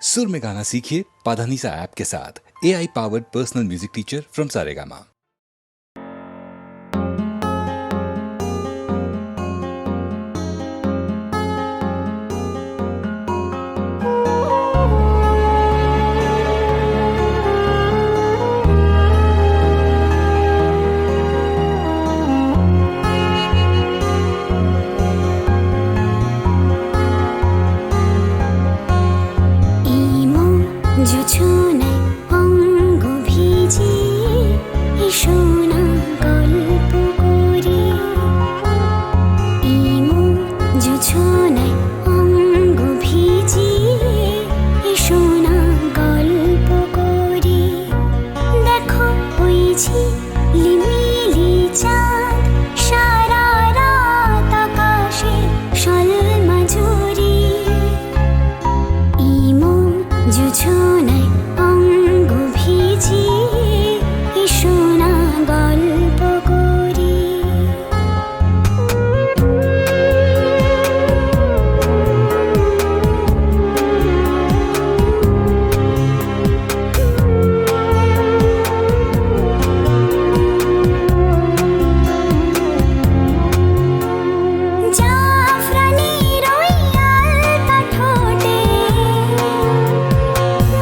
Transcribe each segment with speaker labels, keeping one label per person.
Speaker 1: सुर में गाना सीखिए पाधानीसा ऐप के साथ। AI powered personal music teacher from Saregama.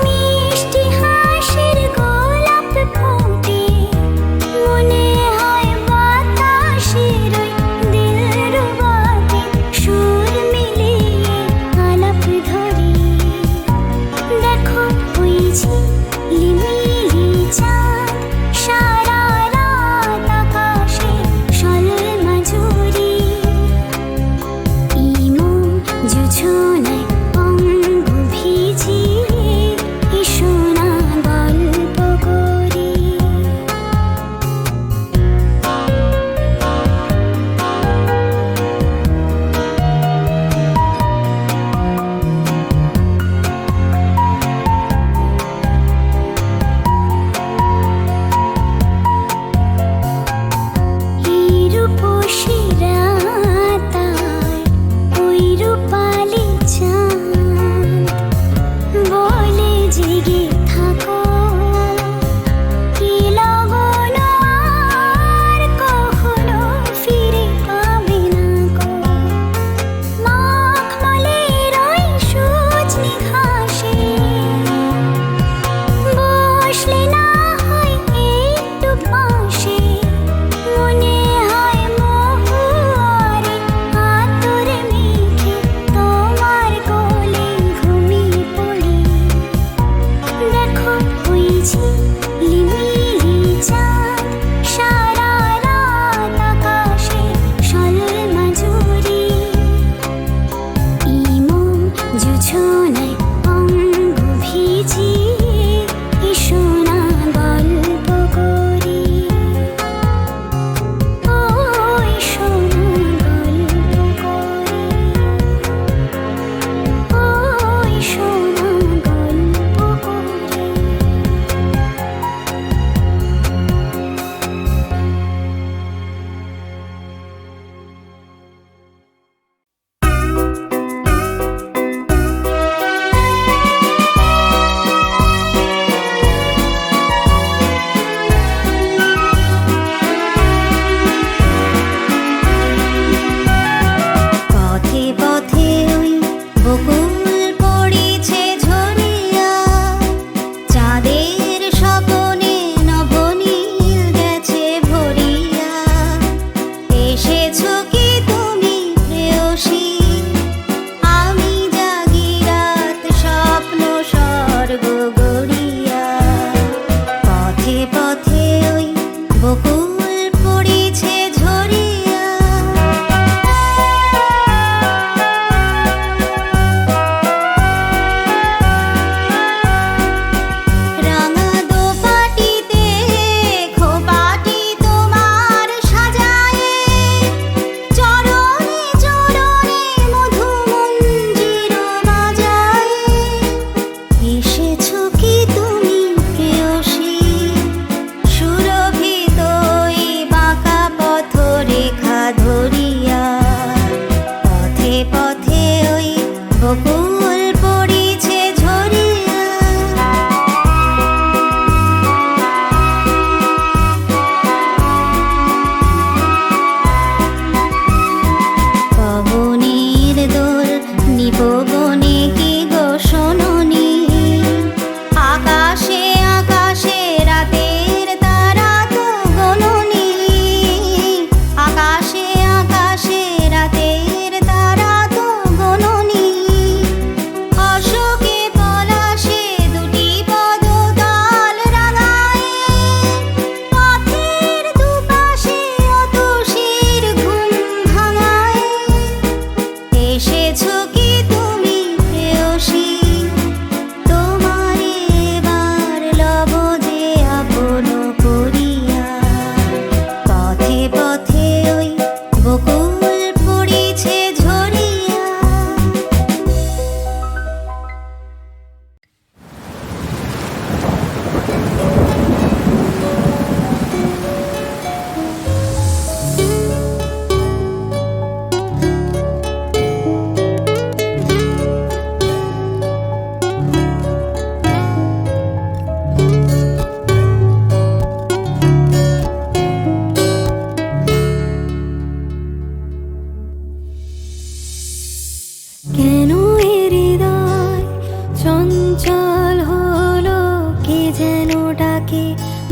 Speaker 2: মিষ্টি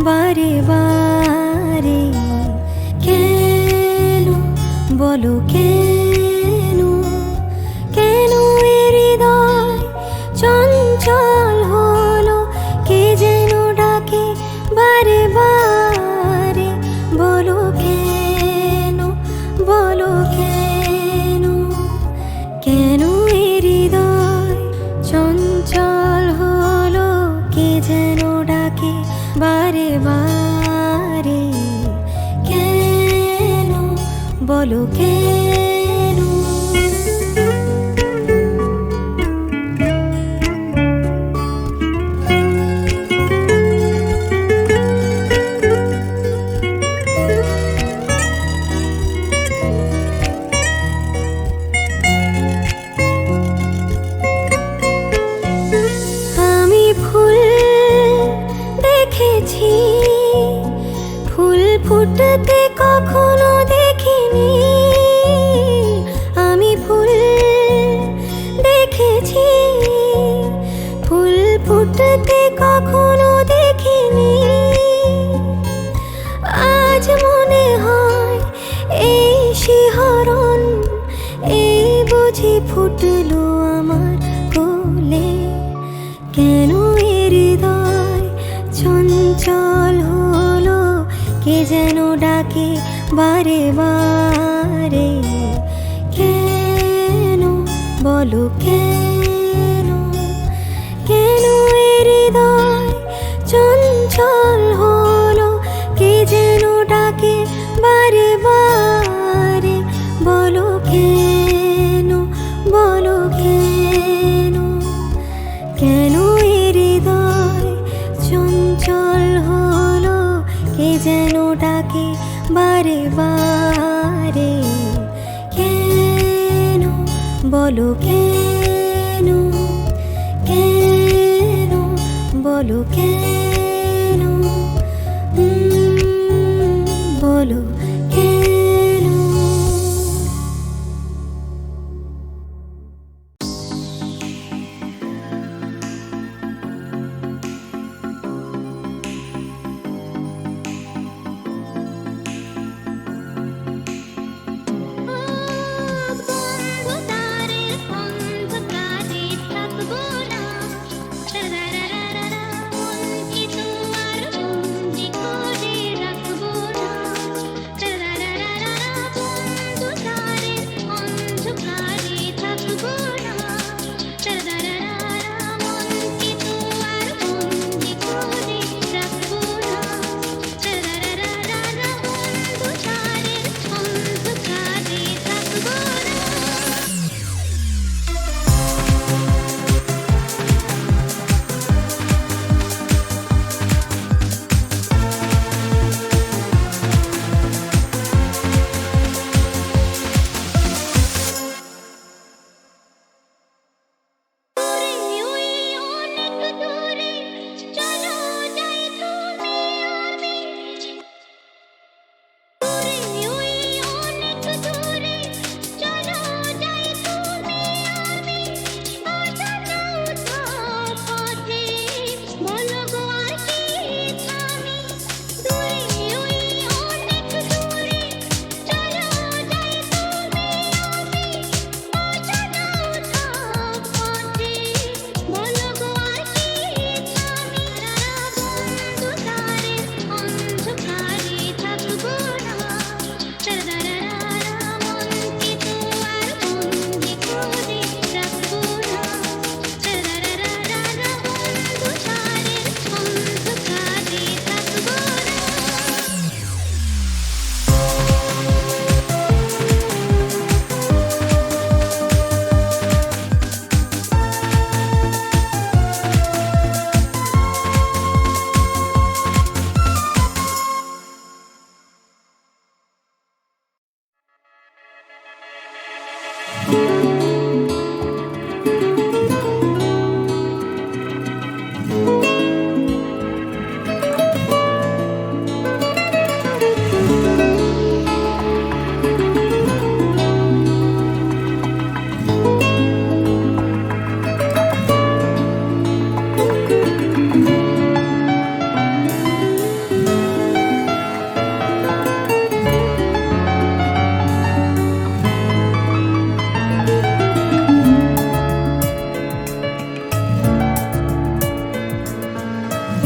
Speaker 2: বারে বারে। কেন বলো কেন, কেন এ হৃদয় চঞ্চল হলো, কে যেন ডাকে বারে বারে। বলো কেন, বলো কেন, কেন এ হৃদয় চঞ্চল হলো, কে যেন ডাকে বারে বারে। কেন বলো কেন। আমি ফুল দেখেছি, ফুল ফুটতে কখনো দেখিনি। আমি ফুল দেখেছি, ফুল ফুটতে কখনো দেখিনি। আজ মনে হয় এই শিহরণ, এই বুঝি ফুটলো আমার কোলে। কেন এ হৃদয় চঞ্চল হলো, কে যেন ডাকে বারে বারে। কেন বলো কেন, কেন এ হৃদয় চঞ্চল হলো, কে যেন ডাকে বারে বারে। বলো কেন, বলো কেন, কেন এ হৃদয় চঞ্চল হলো, কে যেন ডাকে বারে বারে। কেন বলো কেন, কেন বলো কেন, বলো কেন।
Speaker 3: অন্ধকারে থাকবো না,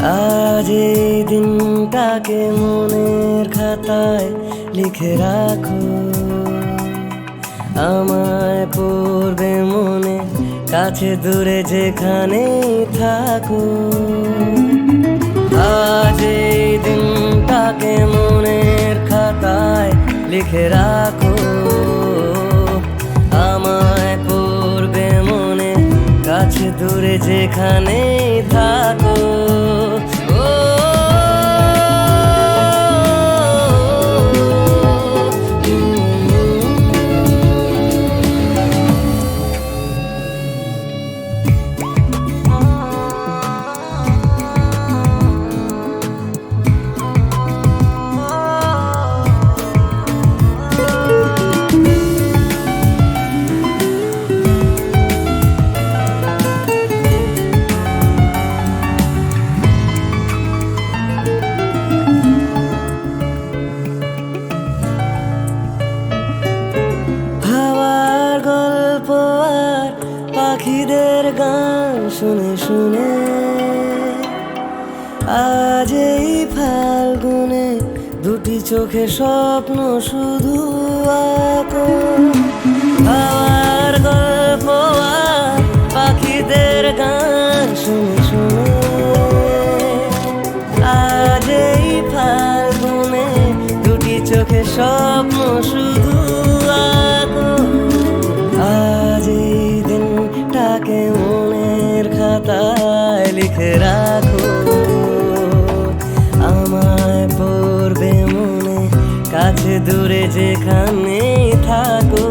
Speaker 3: আজ এই দিনটাকে মনের খাতায় লিখে রাখো, আমায় পড়বে মনে, কাছে দূরে যেখানেই থাকো। আজ এই দিনটাকে মনের খাতায় লিখে রাখো, আমায় পড়বে মনে, কাছে দূরে যেখানেই থাকো। পাখিদের গান শুনে শুনে আজ এই ফাল্গুনে দুটি চোখে স্বপ্ন শুধু আঁকো। হাওয়ার গল্প আর পাখিদের গান শুনে শুনে আজ এই ফাল্গুনে দুটি চোখে স্বপ্ন শুধু আঁকো। আজ এই দিনটাকে মনের খাতায় লিখে রাখো, আমায় পড়বে মনে, কাছে দূরে যেখানেই থাকো।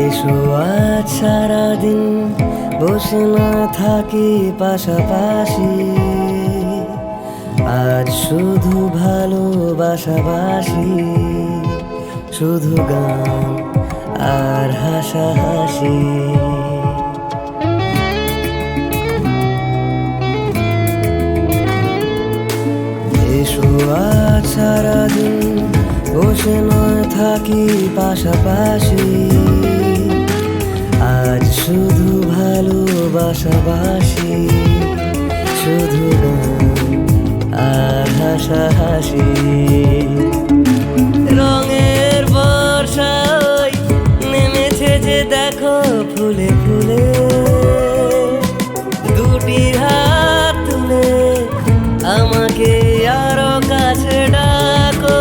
Speaker 3: এসো আজ সারাদিন বসে না থাকি পাশাপাশি, আজ শুধু ভালোবাসাবাসি, শুধু গান আর হাসাহাসি। এসো আজ সারাদিন বসে নয় থাকি পাশাপাশি, আজ শুধু ভালোবাসাবাসি, শুধু গান আর হাসাহাসি। রঙের বর্ষা ওই নেমেছে যে দেখো ফুলে ফুলে, দুটি হাত তুলে আমাকে আরো কাছে ডাকো।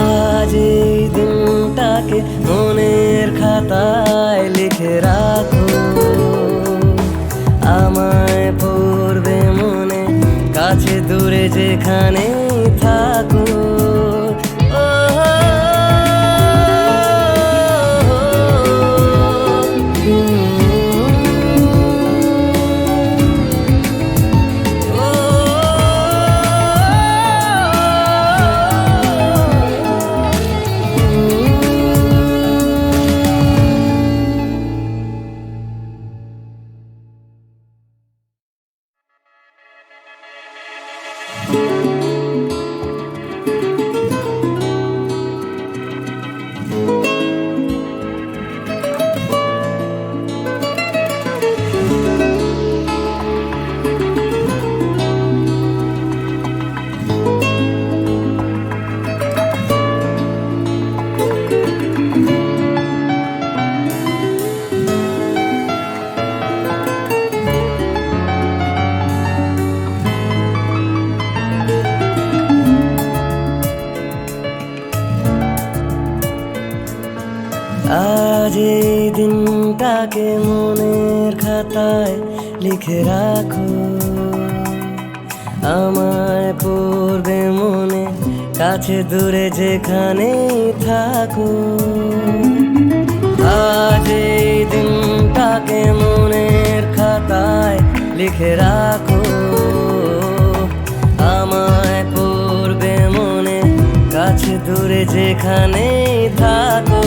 Speaker 3: আজ এই দিনটাকে মনের খাতায় লিখে রাখো, আমায় পড়বে মনে, কাছে দূরে যেখানেই থাকো। আজ এই দিনটাকে মনের খাতায় লিখে রাখো, আমায় পড়বে মনে, কাছে দূরে যেখানেই থাকো। আজ এই দিনটাকে মনের খাতায় লিখে রাখো, আমায় পড়বে মনে কাছে দূরে যেখানেই থাকো।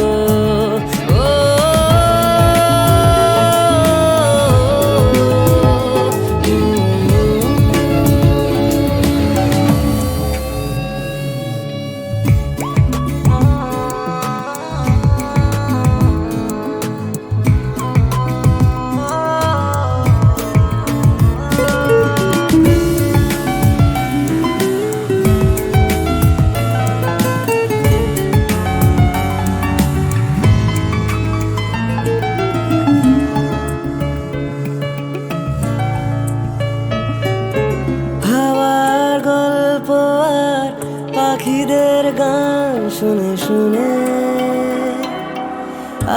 Speaker 3: পাখিদের গান শুনে শুনে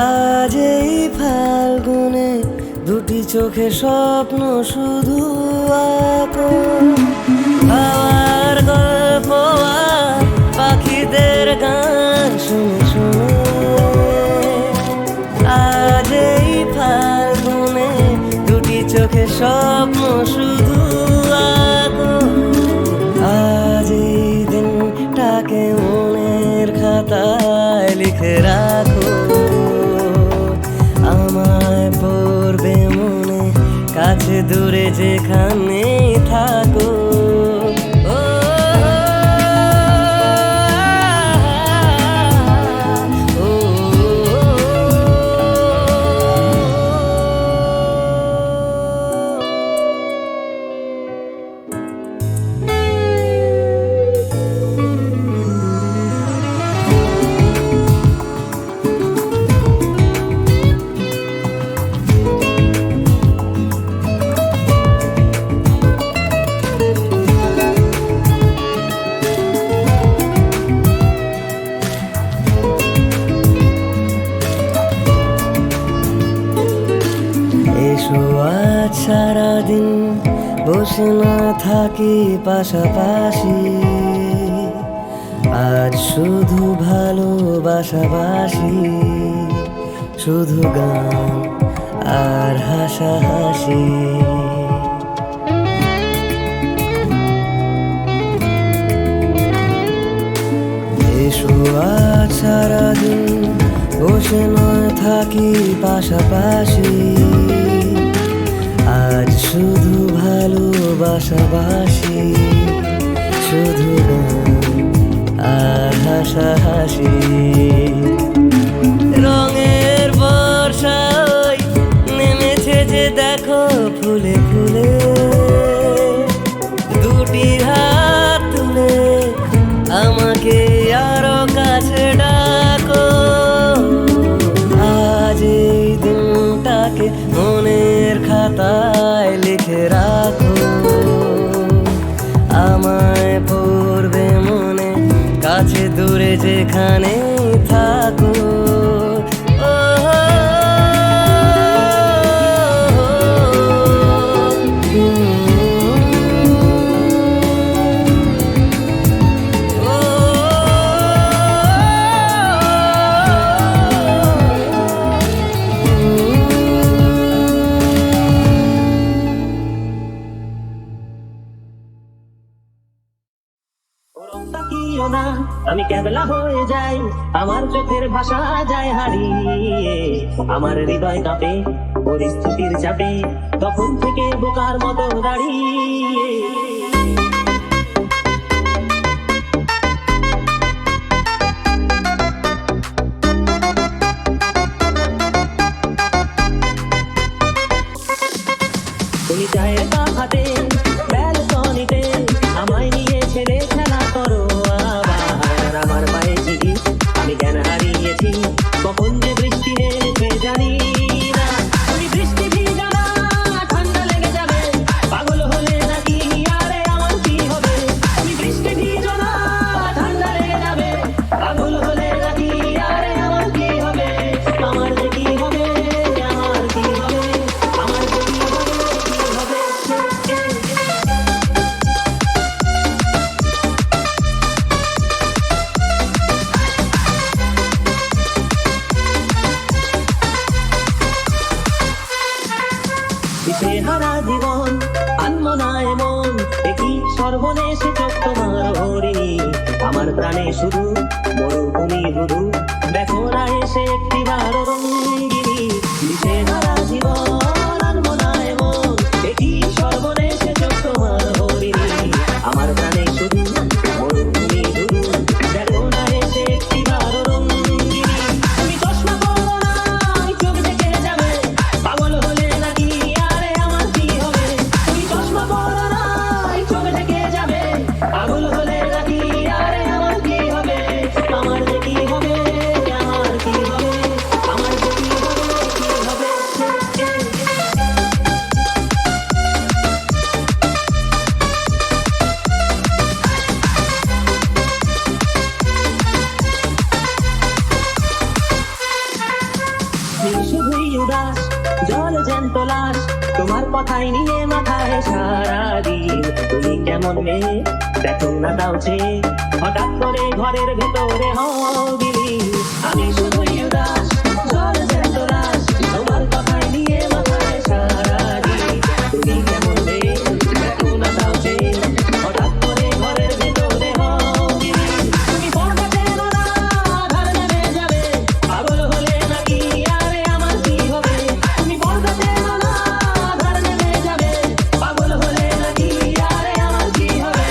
Speaker 3: আজ এই ফাল্গুনে দুটি চোখে স্বপ্ন শুধু আঁকো। হাওয়ার গল্প আর পাখিদের গান শুনে শুনে আজ এই ফাল্গুনে দুটি চোখে স্বপ্ন শুধু আঁকো। আজ এই দিনটাকে মনের খাতায় লিখে রাখো, আমায় পড়বে মনে কাছে দূরে যেখানেই থাকো। এসো আজ সারাদিন বসে না থাকি পাশাপাশি, আজ শুধু ভালোবাসাবাসি, শুধু গান আর হাসাহাসি। এসো আজ সারাদিন বসে নয় থাকি পাশাপাশি, আজ শুধু ভালোবাসাবাসি, শুধু গান আর হাসাহাসি। রঙের বর্ষায় নেমেছে যে দেখো ফুলে ফুলে, দুটি হাত তুলে আমাকে আরো কাছে ডাকো। আজ এই দিনটাকে মনের খাতায় লিখে রাখো, আমায় পড়বে মনে কাছে দূরে যেখানেই থাকো।
Speaker 4: আমি কেবলা হয়ে যাই, আমার চোখের ভাষা যায় হারিয়ে, আমার হৃদয় কাঁপে পরিস্থিতির চাপে, তখন থেকে বোকার মতো দাঁড়িয়ে। তুমি চায়ের কাপ হাতে ব্যালকনিতে আমায় নিয়ে ছেড়ে খেলা করো আবার, আমার পায়ে চিঠি আমি জ্ঞান হারিয়েছি, কখন যে বৃষ্টি নেমেছে জানি না। তুমি বৃষ্টি ভিজা না, ঠান্ডা লেগে যাবে, পাগল হলে নাকি আর প্রাণে শুধু মরুভূমি ধুধু, দেখো না এসে একটিবার রঙ্গিনী, দিশে হারা জীবন আনবো না এমন, একই সর্বনেশে চোখ তোমার হরিণী। আমার প্রাণে শুধু মরুভূমি ধুধু, দেখো না এসে একটিবার রঙ্গিনী। তুমি চশমা পরো না, চোখ ঢেকে যাবে, পাগল হলে নাকি আরে আমার কি হবে? তুমি চশমা পরো না, চোখ ঢেকে যাবে, পাগল হলে নাকি আরে আমার কি হবে? আমার যে কি হবে, আমার কি হবে, আমার যে কি হবে, কি হবে? তুমি শুধুই উদাস, জল জ্যান্ত লাশ, তোমার কথাই নিয়ে মাথায় সারাদিন। তুমি কেমন মেয়ে দেখো না তাও চেয়ে, হঠাৎ করে ঘরের ভেতরে হও বিলীন। আমি শুধুই উদাস, জল জ্যান্ত লাশ, তোমার কথাই নিয়ে মাথায় সারাদিন। তুমি কেমন মেয়ে দেখো না তাও চেয়ে, হঠাৎ করে ঘরের ভেতরে হও বিলীন। তুমি পর্দা চেনো না, আধার নেমে যাবে, পাগল হলে নাকি আরে আমার কি হবে? তুমি পর্দা চেনো না, আধার নেমে যাবে, পাগল হলে নাকি আরে আমার কি হবে?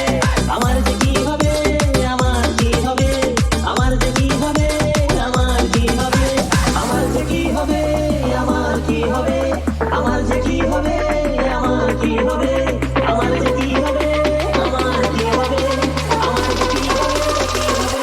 Speaker 4: আমার যে কি হবে, আমার কি হবে, আমার যে কি হবে, আমার কি হবে, আমার যে কি হবে, আমার কি হবে, আমার যে কি হবে, আমার কি হবে, আমার যে কি হবে, আমার কি হবে, আমার যে কি হবে, কি হবে?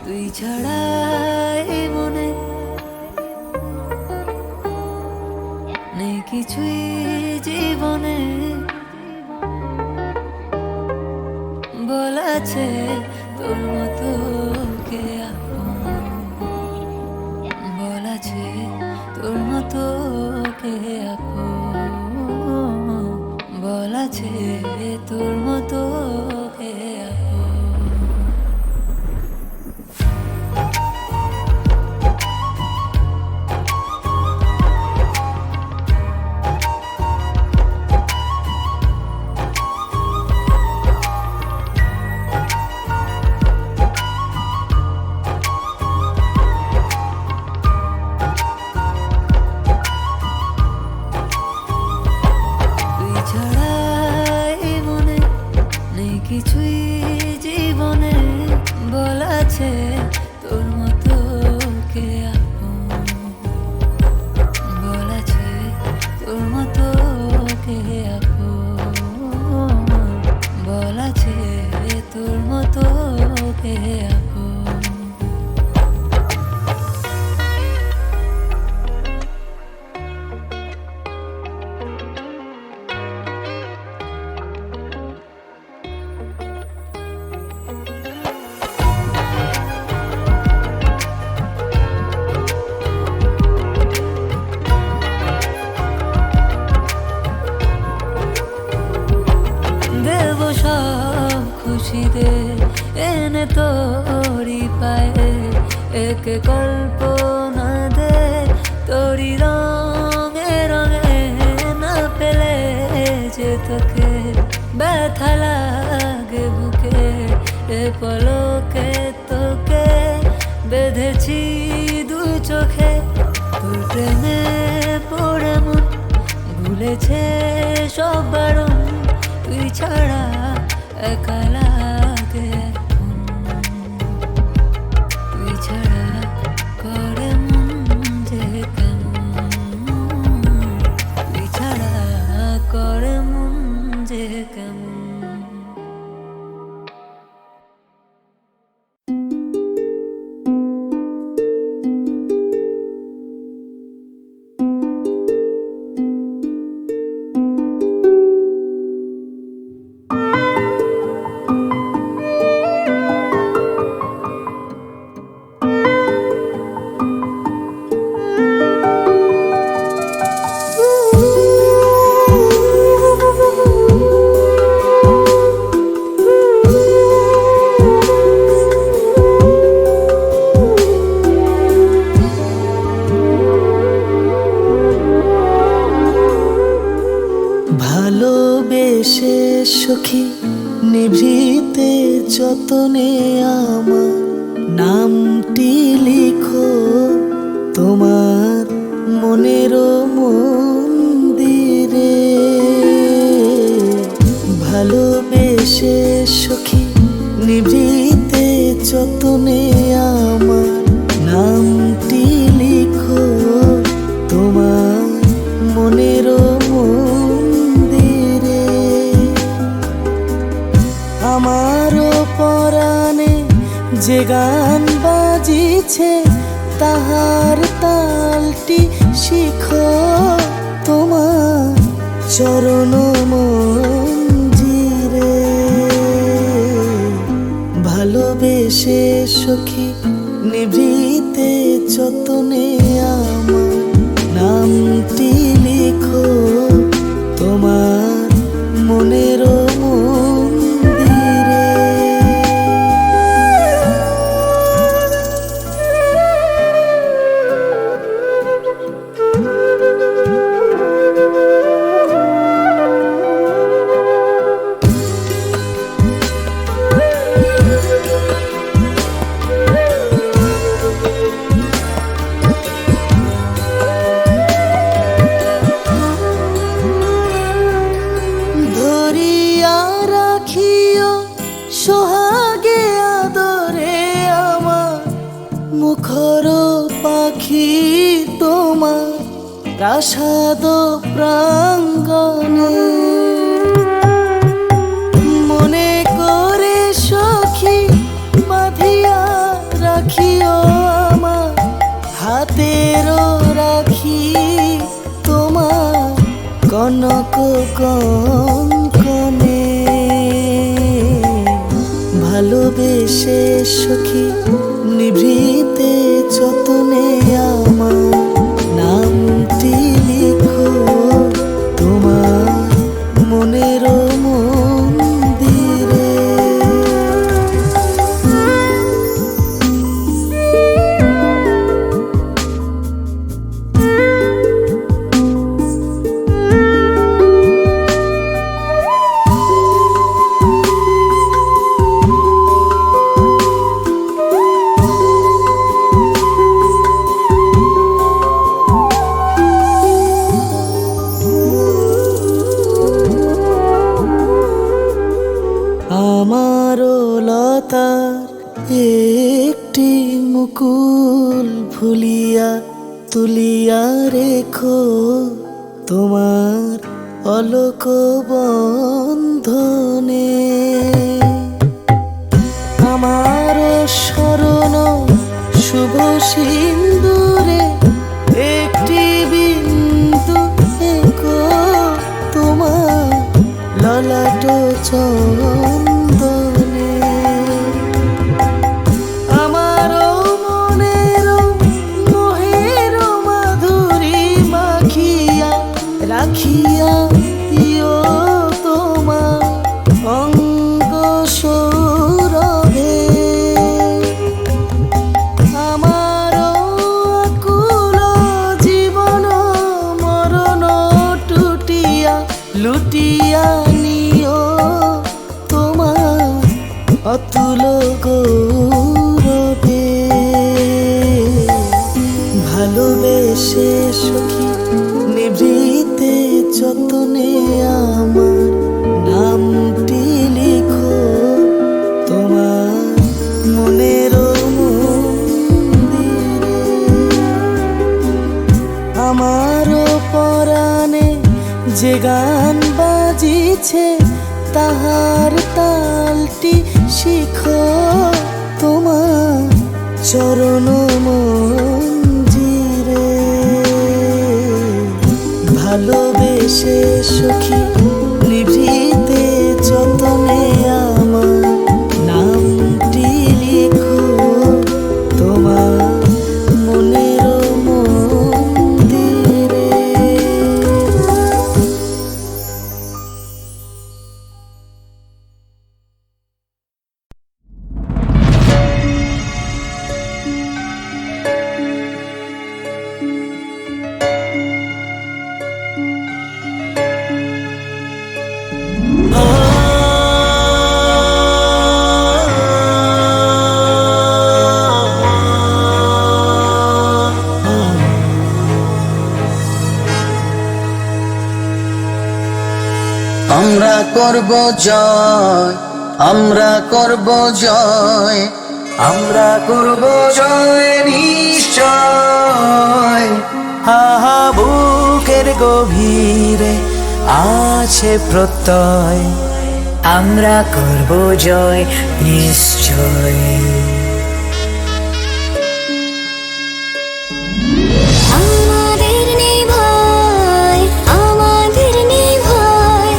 Speaker 5: তুই ছাড়া এই মনে নেই কিছুই জীবনে, বলেছে তোর মতো কে আপন, বলেছে তোর মতো কে আপন, বলেছে তোর মতো কে আপন। তুই ছাড়া এই মনে নেই কিছুই জীবনে, বলেছে তোর মতো কে আপন, বলেছে তোর মতো কে আপন, বলেছে তোর মতো কে আপন। দেব সব খুশি দে এনে তোরি পায়ে, এক কল্পনা দে তোরি রঙে রঙে, না পেলে যে তোকে ব্যথা লাগে বুকে, এ পলকে তোকে বেঁধেছি দু চোখে। তোর প্রেমে পড়ে মন ভুলেছে সব বারণ, তুই ছাড়া একা লাগে এখন, তুই ছাড়া করে মন যে কেমন, তুই ছাড়া
Speaker 3: ভালোবেসে সখী নিভৃতে যতনে আমার নামটি লিখো তোমার মনের মন্দিরে। ভালোবেসে সখী নিভৃতে যতনে আমার নামটি লিখো তোমার মনের মন্দিরে। আমারও পরাণে যে গান বাজিছে তাহার তালটি শিখো তোমার চরণ মঞ্জিরে। ভালোবেসে সখী নিভৃতে যতনে আমার নামটি লিখো তোমার মনের মন্দিরে। ধরিয়া রাখিও সোহাগে আদরে আমার মুখর পাখি তোমার প্রাসাদ প্রাঙ্গণে। মনে করে সখী বাঁধিয়া রাখিও আমার হাতেরও রাখি তোমার কনক কঙ্কনে। ভালোবেসে সখী নিভৃতে যতনে আমার নামটি লিখো তোমার মনের মন্দিরে। আমারও লতার একটি মুকুল ফুলিয়া তুলিয়া রেখো তোমার অলোক বন্ধনে। আমারও শরণ শুভ সিন্দুরে একটি বিন্দু এঁকো তোমার ললাট চন্দনে। আমারও মনের মোহের মাধুরী মাখিয়া রাখিয়া দিও তোমার অঙ্গ সৌরভে। আমারও আকুল জীবন মরণ টুটিয়া লুটিয়া নিও তোমার অতুল গৌরবে। ভালোবেসে সখী নিভৃতে যতনে আমার নামটি লিখো তোমার মনের মন্দিরে। আমারও পরাণে যে গান বাজিছে তাহার তালটি শিখো তোমার চরণ মঞ্জিরে। ভালোবেসে সখী নিভৃতে যতনে আমার নামটি লিখো তোমার মনের মন্দিরে। আমরা করব জয়, আমরা করব জয়, আমরা করব জয় নিশ্চয়। হা বুকের গভীরে আছে প্রত্যয়, আমরা করব জয় নিশ্চয়।
Speaker 2: আমাদের নেই ভয়, আমাদের নেই ভয়,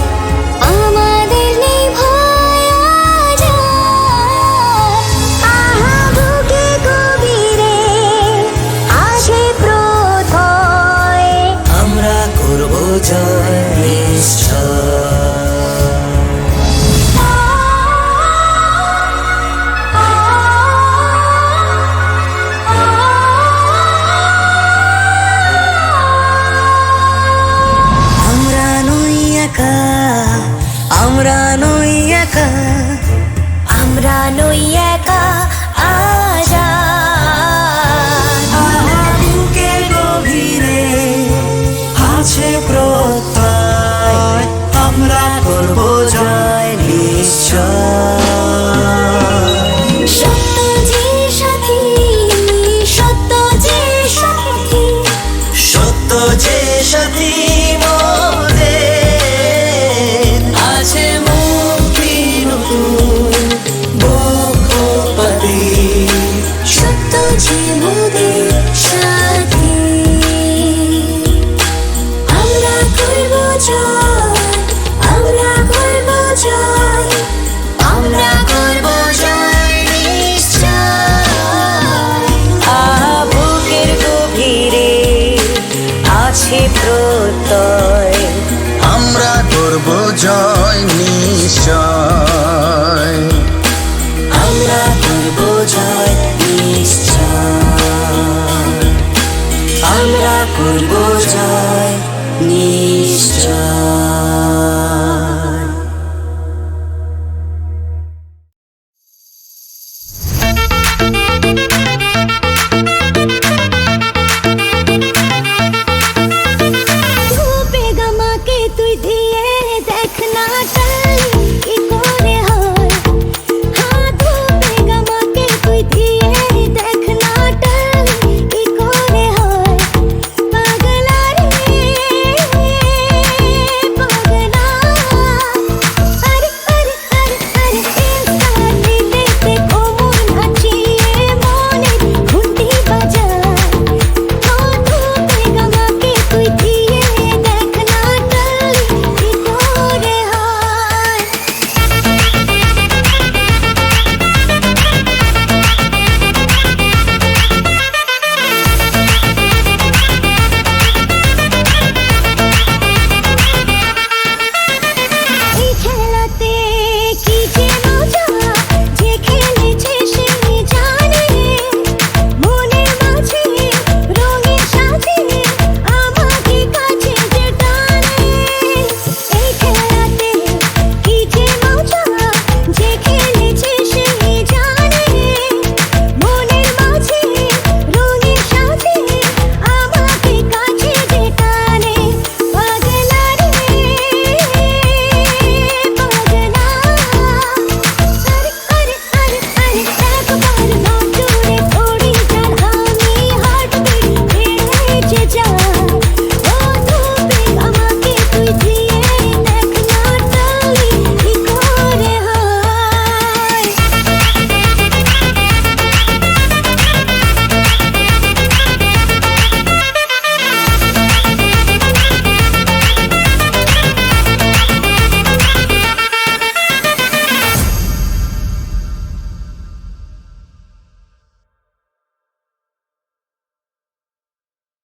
Speaker 2: আমাদের নেই ভয় আজ আর। আহা বুকে গভীরে আছে প্রত্যয়,
Speaker 3: আমরা করব জয় নিশ্চয়। আমরা নই একা, আমরা নই একা,
Speaker 2: আমরা নই একা আজ আর।
Speaker 3: বুকের গভীরে আছে প্রত্যয়, আমরা করব জয় নিশ্চয়।
Speaker 2: সত্য যে সাথী, সত্য যে সাথী,
Speaker 3: সত্য যে সাথী মোদের, আছে মুক্তি নতুন বক্ষপতি।
Speaker 2: সত্য যে মোদের সাথী। আমরা করব জয়, আমরা করব জয়, আমরা করব জয় নিশ্চয়।
Speaker 3: বুকের গভীরে আছে প্রত্যয়, আমরা করব জয় নিশ্চয়। আমরা করব জয় নিশ্চয়, আমরা করব জয় নিশ্চয়।